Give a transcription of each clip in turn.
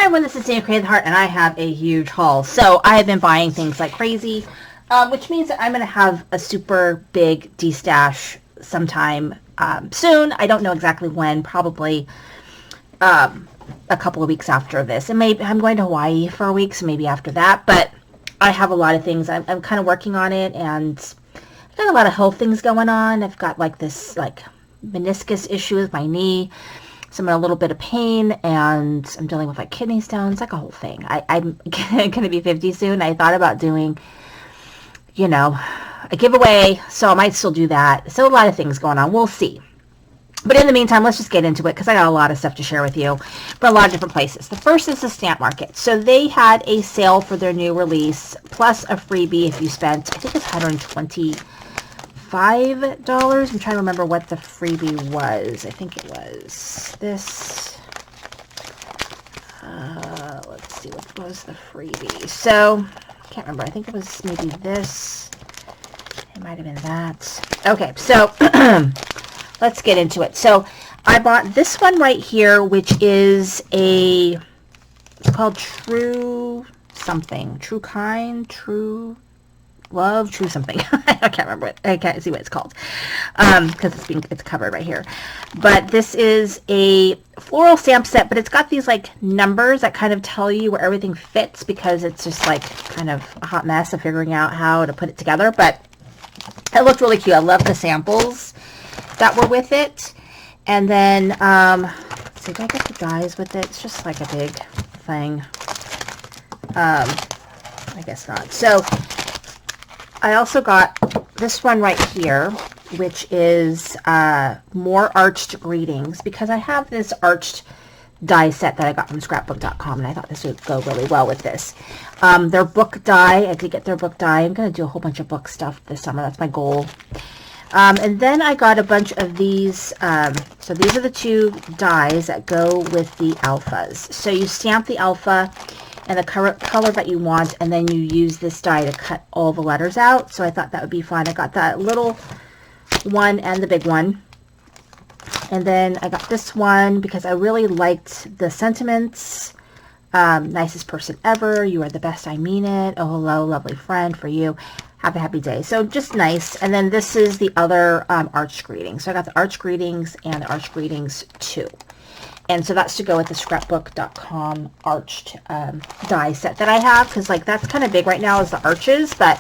Hi everyone, this is Dana Creative Heart, and I have a huge haul. So I have been buying things like crazy, which means that I'm going to have a super big de-stash sometime soon. I don't know exactly when, probably a couple of weeks after this. And maybe I'm going to Hawaii for a week, so maybe after that. But I have a lot of things. I'm kind of working on it, and I've got a lot of health things going on. I've got like this meniscus issue with my knee. So I'm in a little bit of pain, and I'm dealing with like kidney stones, like a whole thing. I'm going to be 50 soon. I thought about doing, a giveaway, so I might still do that. So a lot of things going on. We'll see. But in the meantime, let's just get into it because I got a lot of stuff to share with you from a lot of different places. The first is the Stamp Market. So they had a sale for their new release, plus a freebie if you spent, I think it's $125. I'm trying to remember what the freebie was. I think it was this. Let's see, what was the freebie? So, I can't remember. I think it was maybe this. It might have been that. Okay, so let's get into it. So, I bought this one right here, which is it's called True something. True Kind, True Love, True something. I can't remember it. I can't see what it's called because it's covered right here. But this is a floral stamp set, but it's got these like numbers that kind of tell you where everything fits because it's just like kind of a hot mess of figuring out how to put it together. But it looked really cute. I love the samples that were with it. And then, let's see, did I get the dies with it? It's just like a big thing. I guess not. So I also got this one right here, which is more arched greetings, because I have this arched die set that I got from scrapbook.com, and I thought this would go really well with this. Their book die, I did get their book die. I'm going to do a whole bunch of book stuff this summer. That's my goal. And then I got a bunch of these. So these are the two dies that go with the alphas. So you stamp the alpha and the color that you want, and then you use this die to cut all the letters out. So I thought that would be fun. I got that little one and the big one. And then I got this one because I really liked the sentiments. Nicest person ever. You are the best, I mean it. Oh, hello, lovely friend, for you. Have a happy day. So just nice. And then this is the other arch greeting. So I got the arch greetings and the arch greetings 2. And so that's to go with the scrapbook.com arched die set that I have, because like that's kind of big right now is the arches, but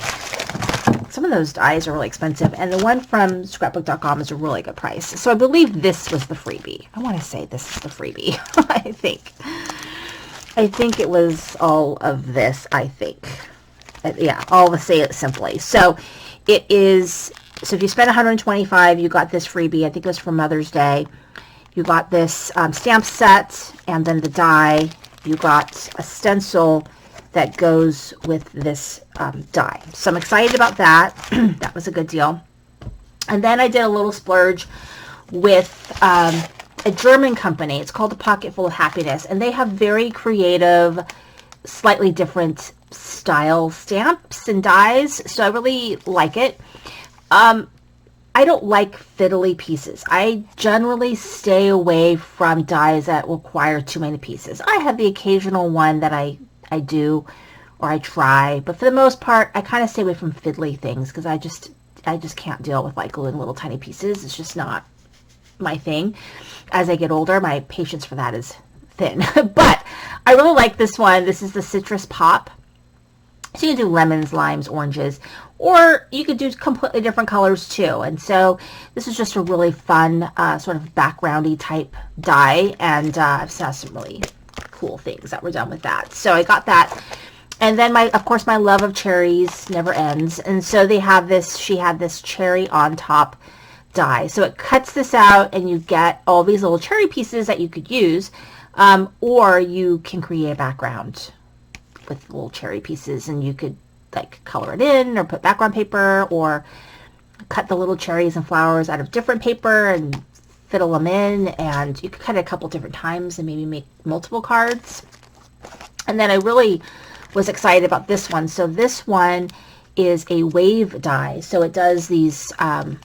some of those dies are really expensive. And the one from scrapbook.com is a really good price. So I believe this was the freebie. I want to say this is the freebie. I think it was all of this, I think. Yeah, all to say it simply. So it is, so if you spend $125, you got this freebie. I think it was for Mother's Day. You got this stamp set, and then the die. You got a stencil that goes with this die. So I'm excited about that. That was a good deal. And then I did a little splurge with a German company. It's called The Pocket Full of Happiness, and they have very creative, slightly different style stamps and dies. So I really like it. I don't like fiddly pieces. I generally stay away from dies that require too many pieces. I have the occasional one that I do or I try, but for the most part, I kind of stay away from fiddly things because I just can't deal with like gluing little tiny pieces. It's just not my thing. As I get older, my patience for that is thin. But I really like this one. This is the Citrus Pop. So you can do lemons, limes, oranges, or you could do completely different colors too. And so this is just a really fun sort of backgroundy type die, and I've saw some really cool things that were done with that. So I got that. And then of course my love of cherries never ends. And so they have this, she had this cherry on top die. So it cuts this out and you get all these little cherry pieces that you could use, or you can create a background with little cherry pieces, and you could like color it in or put background paper or cut the little cherries and flowers out of different paper and fiddle them in, and you could cut it a couple different times and maybe make multiple cards. And then I really was excited about this one. So this one is a wave die. So it does these,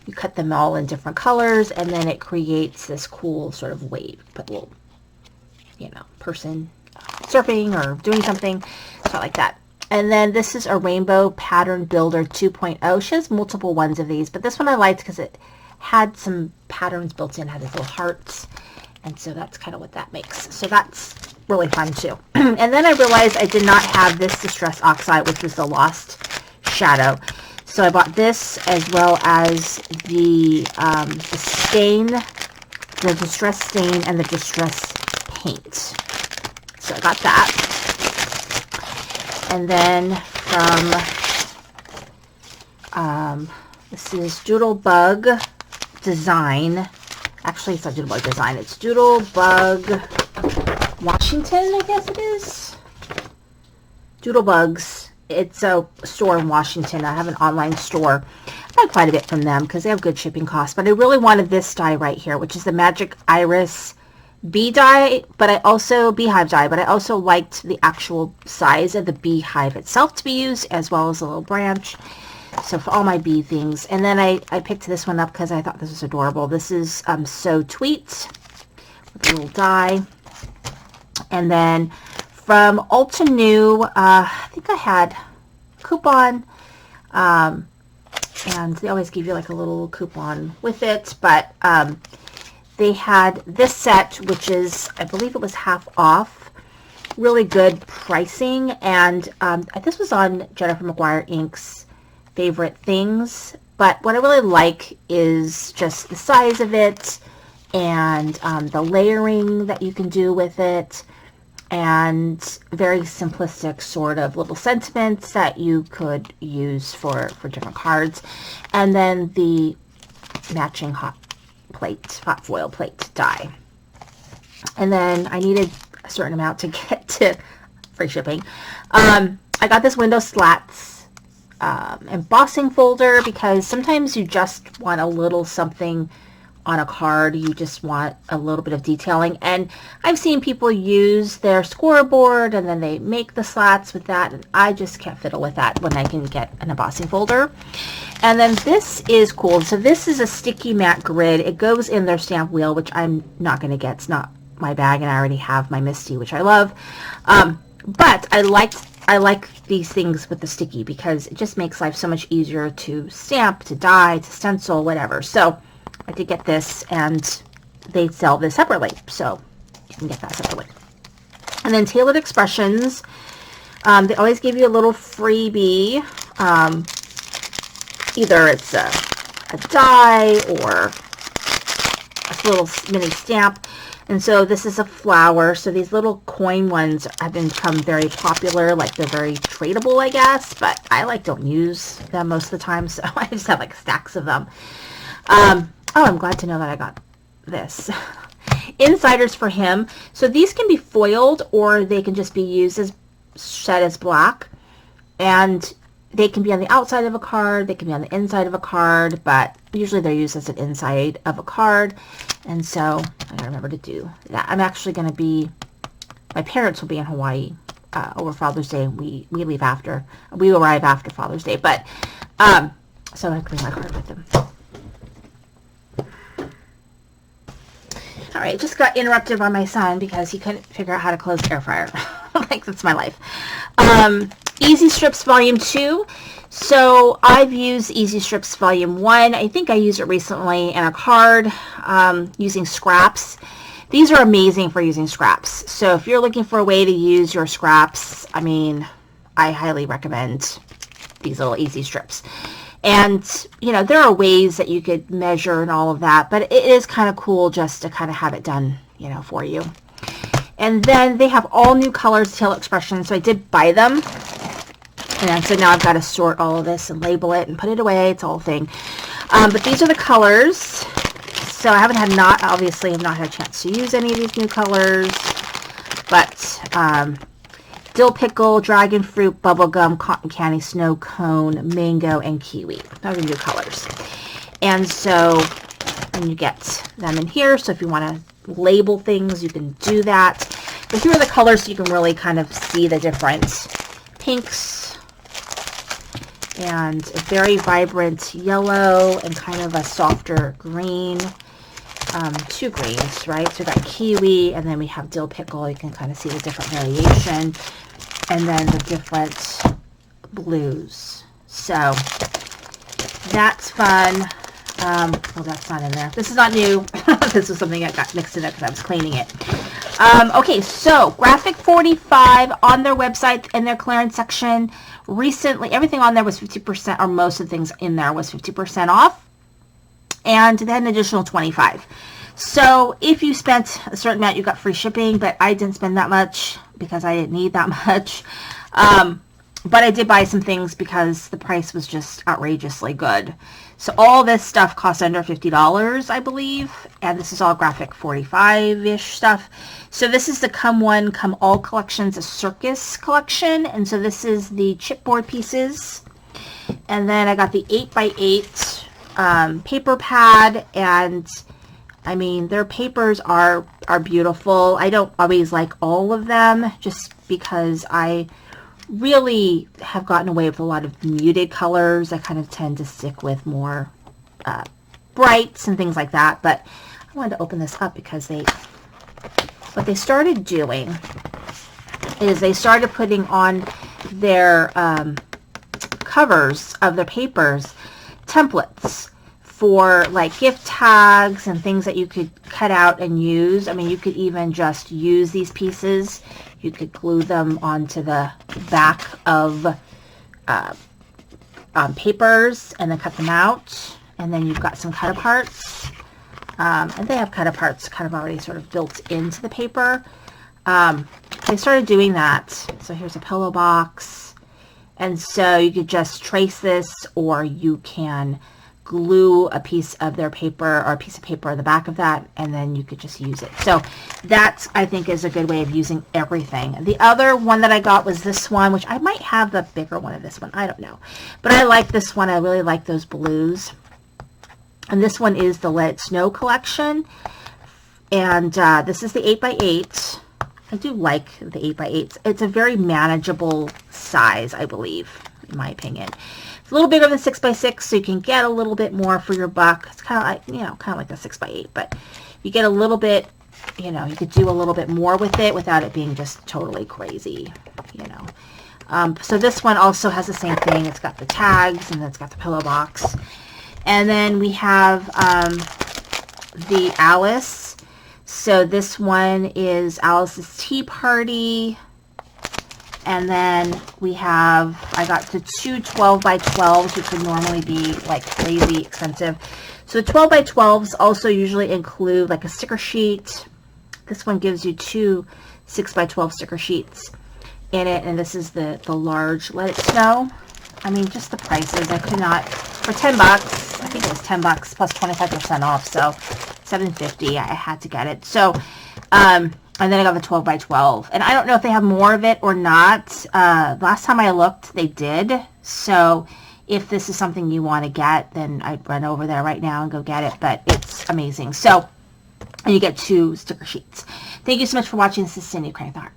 you cut them all in different colors, and then it creates this cool sort of wave. Put a little, person surfing or doing something. So I like that. And then this is a Rainbow Pattern Builder 2.0. She has multiple ones of these, but this one I liked because it had some patterns built in, had these little hearts. And so that's kind of what that makes. So that's really fun too. And then I realized I did not have this Distress Oxide, which was the Lost Shadow. So I bought this as well as the stain, the Distress Stain, and the Distress Paint. So I got that. And then from, this is Doodlebug Design. Actually, it's not Doodlebug Design. It's Doodlebug Washington, I guess it is. Doodlebugs. It's a store in Washington. I have an online store. I got quite a bit from them because they have good shipping costs. But I really wanted this die right here, which is the Magic Iris bee die, but I also beehive die. But I also liked the actual size of the beehive itself to be used, as well as a little branch. So for all my bee things. And then I picked this one up because I thought this was adorable. This is So Tweet with a little die. And then from Ulta New, I think I had a coupon. And they always give you like a little coupon with it. But they had this set, which is, I believe it was half off. Really good pricing. And this was on Jennifer McGuire Inc.'s favorite things, but what I really like is just the size of it and the layering that you can do with it, and very simplistic sort of little sentiments that you could use for different cards. And then the matching hot foil plate die. And then I needed a certain amount to get to free shipping. I got this window slats embossing folder because sometimes you just want a little something on a card. You just want a little bit of detailing, and I've seen people use their scoreboard and then they make the slats with that, and I just can't fiddle with that when I can get an embossing folder. And then this is cool. So this is a sticky matte grid. It goes in their stamp wheel, which I'm not going to get. It's not my bag, and I already have my Misty, which I love. But I like these things with the sticky because it just makes life so much easier to stamp, to die, to stencil, whatever. So I did get this, and they sell this separately, so you can get that separately. And then Tailored Expressions, they always give you a little freebie. Either it's a die or a little mini stamp. And so this is a flower. So these little coin ones have become very popular. Like, they're very tradable, I guess. But I don't use them most of the time. So I just have like stacks of them. Oh, I'm glad to know that I got this. Insiders for him. So these can be foiled, or they can just be used as set as black. And they can be on the outside of a card. They can be on the inside of a card. But usually they're used as an inside of a card. And so I gotta remember to do that. I'm actually going to be, my parents will be in Hawaii over Father's Day. We leave after, we arrive after Father's Day. But, so I'm going to bring my card with them. All right, just got interrupted by my son because he couldn't figure out how to close the air fryer. Like, that's my life. Easy Strips Volume 2. So I've used Easy Strips Volume 1. I think I used it recently in a card using scraps. These are amazing for using scraps. So if you're looking for a way to use your scraps, I mean, I highly recommend these little Easy Strips. And, you know, there are ways that you could measure and all of that, but it is kind of cool just to kind of have it done, you know, for you. And then they have all new colors, Tailored Expressions, so I did buy them. And so now I've got to sort all of this and label it and put it away. It's a whole thing. But these are the colors. So I obviously have not had a chance to use any of these new colors. But Dill Pickle, Dragon Fruit, Bubblegum, Cotton Candy, Snow Cone, Mango, and Kiwi. Those are new colors. And so you get them in here. So if you want to label things, you can do that. But here are the colors so you can really kind of see the different pinks. And a very vibrant yellow and kind of a softer green. two greens, right? So we got kiwi, and then we have dill pickle. You can kind of see the different variation, and then the different blues. So that's fun. Well, that's not in there. This is not new. This was something that got mixed in it because I was cleaning it. Okay, so Graphic 45 on their website in their clearance section. Recently, everything on there was 50%, or most of the things in there was 50% off. And then an additional 25. So if you spent a certain amount, you got free shipping, but I didn't spend that much because I didn't need that much. But I did buy some things because the price was just outrageously good. So all this stuff costs under $50, I believe. And this is all Graphic 45-ish stuff. So this is the Come One, Come All collections, a circus collection. And so this is the chipboard pieces. And then I got the 8x8 paper pad. And I mean, their papers are beautiful. I don't always like all of them just because I really have gotten away with a lot of muted colors. I kind of tend to stick with more brights and things like that. But I wanted to open this up because what they started doing is they started putting on their covers of their papers templates for like gift tags and things that you could cut out and use. I mean, you could even just use these pieces. You could glue them onto the back of papers and then cut them out. And then you've got some cut-aparts. And they have cut-aparts kind of already sort of built into the paper. They started doing that. So here's a pillow box. And so you could just trace this, or you can glue a piece of their paper or a piece of paper on the back of that, and then you could just use it. So that, I think, is a good way of using everything. The other one that I got was this one, which I might have the bigger one of this one. I don't know. But I like this one. I really like those blues. And this one is the Let It Snow collection. And this is the 8x8. I do like the 8x8s. It's a very manageable size, I believe, in my opinion. A little bigger than 6x6, so you can get a little bit more for your buck. It's kind of like, kind of like a 6x8, but you get a little bit, you could do a little bit more with it without it being just totally crazy, So this one also has the same thing. It's got the tags, and then it's got the pillow box. And then we have the Alice. So this one is Alice's Tea Party. And then we have, I got the two 12x12s, which would normally be like crazy expensive. So the 12x12s also usually include like a sticker sheet. This one gives you two 6x12 sticker sheets in it. And this is the large Let It Snow. I mean, just the prices. I could not, for 10 bucks, I think it was 10 bucks plus 25% off. So $7.50, I had to get it. So, and then I got the 12x12. And I don't know if they have more of it or not. Last time I looked, they did. So if this is something you want to get, then I'd run over there right now and go get it. But it's amazing. So, and you get two sticker sheets. Thank you so much for watching. This is Cindy, Crafty Haul.